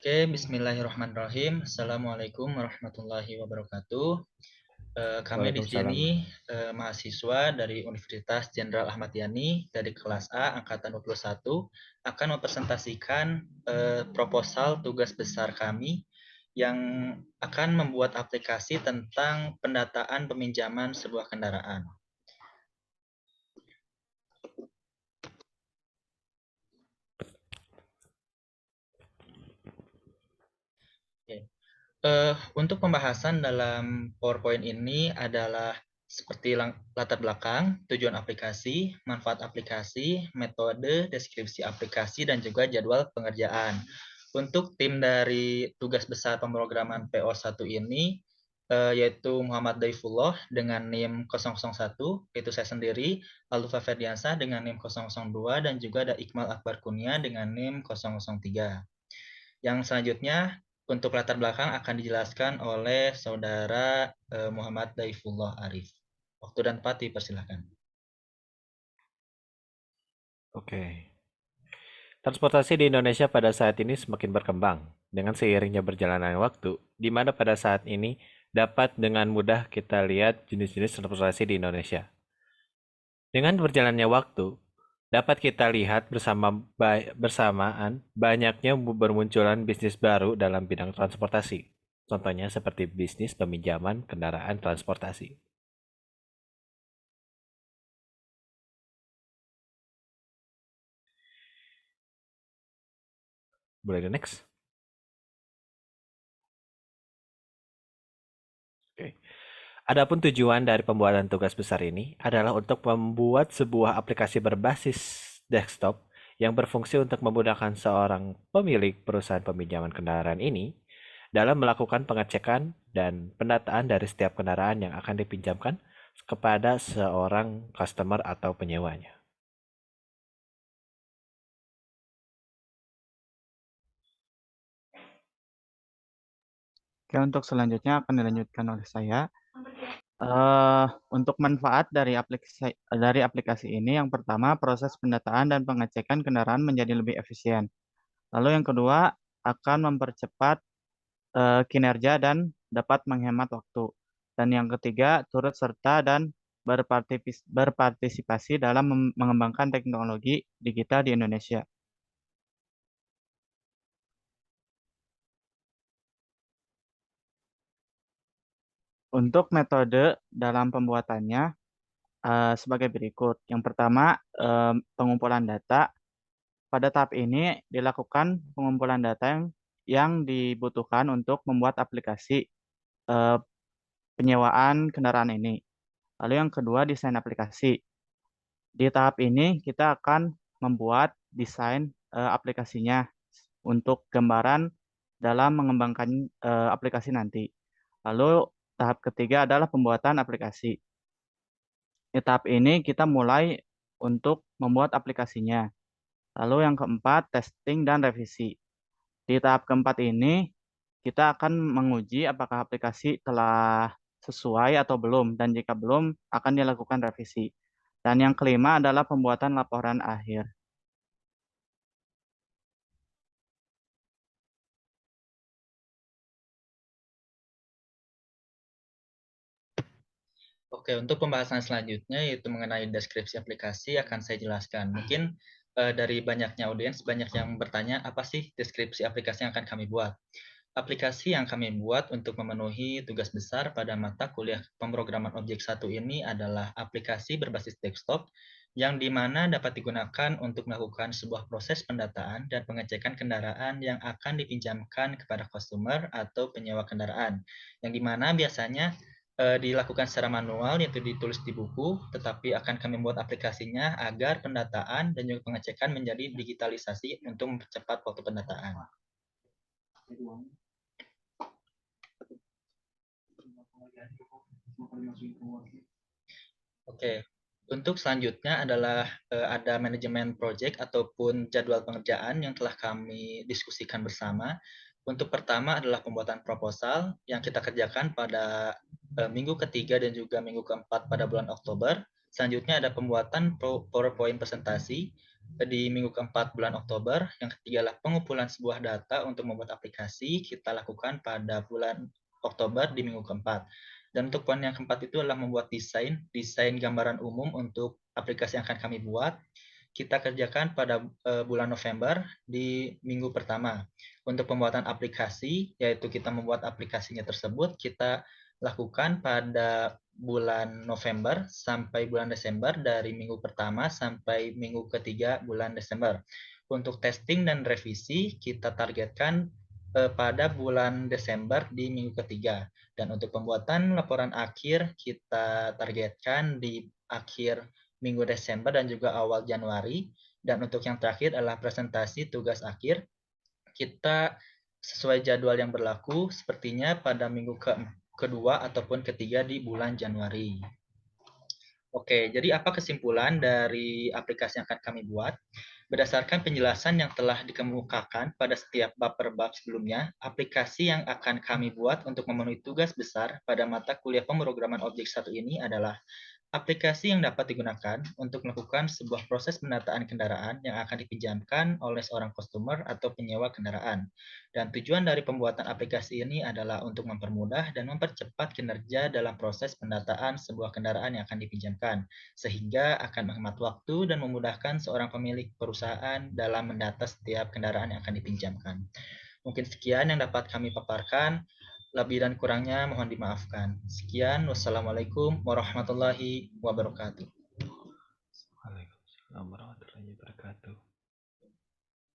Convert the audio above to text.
Oke, bismillahirrahmanirrahim. Assalamualaikum warahmatullahi wabarakatuh. Kami di Waalaikumsalam. sini mahasiswa dari Universitas Jenderal Ahmad Yani dari kelas A angkatan 21 akan mempresentasikan proposal tugas besar kami yang akan membuat aplikasi tentang pendataan peminjaman sebuah kendaraan. Oke. Untuk pembahasan dalam PowerPoint ini adalah seperti latar belakang, tujuan aplikasi, manfaat aplikasi, metode, deskripsi aplikasi, dan juga jadwal pengerjaan. Untuk tim dari tugas besar pemrograman PO1 ini, yaitu Muhammad Daifullah dengan NIM 001, yaitu saya sendiri, Alfa Ferdiansa dengan NIM 002, dan juga ada Iqmal Akbar Kunia dengan NIM 003. Yang selanjutnya untuk latar belakang akan dijelaskan oleh saudara Muhammad Daifullah Arif. Waktu dan tempat dipersilakan. Oke. Transportasi di Indonesia pada saat ini semakin berkembang dengan seiringnya berjalannya waktu, di mana pada saat ini dapat dengan mudah kita lihat jenis-jenis transportasi di Indonesia. Dengan berjalannya waktu, dapat kita lihat bersamaan banyaknya bermunculan bisnis baru dalam bidang transportasi. Contohnya seperti bisnis peminjaman kendaraan transportasi. Boleh di next? Oke. Adapun tujuan dari pembuatan tugas besar ini adalah untuk membuat sebuah aplikasi berbasis desktop yang berfungsi untuk memudahkan seorang pemilik perusahaan peminjaman kendaraan ini dalam melakukan pengecekan dan pendataan dari setiap kendaraan yang akan dipinjamkan kepada seorang customer atau penyewanya. Oke, untuk selanjutnya akan dilanjutkan oleh saya. Untuk manfaat dari aplikasi ini, yang pertama proses pendataan dan pengecekan kendaraan menjadi lebih efisien. Lalu yang kedua akan mempercepat kinerja dan dapat menghemat waktu. Dan yang ketiga turut serta dan berpartisipasi dalam mengembangkan teknologi digital di Indonesia. Untuk metode dalam pembuatannya sebagai berikut. Yang pertama, pengumpulan data. Pada tahap ini dilakukan pengumpulan data yang dibutuhkan untuk membuat aplikasi eh, penyewaan kendaraan ini. Lalu yang kedua, desain aplikasi. Di tahap ini kita akan membuat desain aplikasinya untuk gambaran dalam mengembangkan aplikasi nanti. Lalu tahap ketiga adalah pembuatan aplikasi. Di tahap ini kita mulai untuk membuat aplikasinya. Lalu yang keempat, testing dan revisi. Di tahap keempat ini, kita akan menguji apakah aplikasi telah sesuai atau belum, dan jika belum, akan dilakukan revisi. Dan yang kelima adalah pembuatan laporan akhir. Oke, untuk pembahasan selanjutnya yaitu mengenai deskripsi aplikasi akan saya jelaskan. Mungkin dari banyaknya audiens, banyak yang bertanya apa sih deskripsi aplikasi yang akan kami buat. Aplikasi yang kami buat untuk memenuhi tugas besar pada mata kuliah pemrograman objek 1 ini adalah aplikasi berbasis desktop yang dimana dapat digunakan untuk melakukan sebuah proses pendataan dan pengecekan kendaraan yang akan dipinjamkan kepada customer atau penyewa kendaraan. Yang dimana biasanya dilakukan secara manual, yaitu ditulis di buku, tetapi akan kami buat aplikasinya agar pendataan dan juga pengecekan menjadi digitalisasi untuk mempercepat waktu pendataan. Oke, untuk selanjutnya adalah ada manajemen project ataupun jadwal pengerjaan yang telah kami diskusikan bersama. Untuk pertama adalah pembuatan proposal yang kita kerjakan pada minggu ketiga dan juga minggu keempat pada bulan Oktober. Selanjutnya ada pembuatan PowerPoint presentasi di minggu keempat bulan Oktober. Yang ketiga adalah pengumpulan sebuah data untuk membuat aplikasi, kita lakukan pada bulan Oktober di minggu keempat. Dan untuk poin yang keempat itu adalah membuat desain gambaran umum untuk aplikasi yang akan kami buat. Kita kerjakan pada bulan November di minggu pertama. Untuk pembuatan aplikasi, yaitu kita membuat aplikasinya tersebut, kita lakukan pada bulan November sampai bulan Desember, dari minggu pertama sampai minggu ketiga bulan Desember. Untuk testing dan revisi, kita targetkan pada bulan Desember di minggu ketiga. Dan untuk pembuatan laporan akhir, kita targetkan di akhir minggu Desember dan juga awal Januari. Dan untuk yang terakhir adalah presentasi tugas akhir. Kita sesuai jadwal yang berlaku sepertinya pada minggu kedua ataupun ketiga di bulan Januari. Oke, jadi apa kesimpulan dari aplikasi yang akan kami buat? Berdasarkan penjelasan yang telah dikemukakan pada setiap bab per bab sebelumnya, aplikasi yang akan kami buat untuk memenuhi tugas besar pada mata kuliah pemrograman objek 1 ini adalah aplikasi yang dapat digunakan untuk melakukan sebuah proses pendataan kendaraan yang akan dipinjamkan oleh seorang customer atau penyewa kendaraan. Dan tujuan dari pembuatan aplikasi ini adalah untuk mempermudah dan mempercepat kinerja dalam proses pendataan sebuah kendaraan yang akan dipinjamkan, sehingga akan menghemat waktu dan memudahkan seorang pemilik perusahaan dalam mendata setiap kendaraan yang akan dipinjamkan. Mungkin sekian yang dapat kami paparkan. Lebih dan kurangnya mohon dimaafkan. Sekian, wassalamualaikum warahmatullahi wabarakatuh. Waalaikumsalam warahmatullahi wabarakatuh.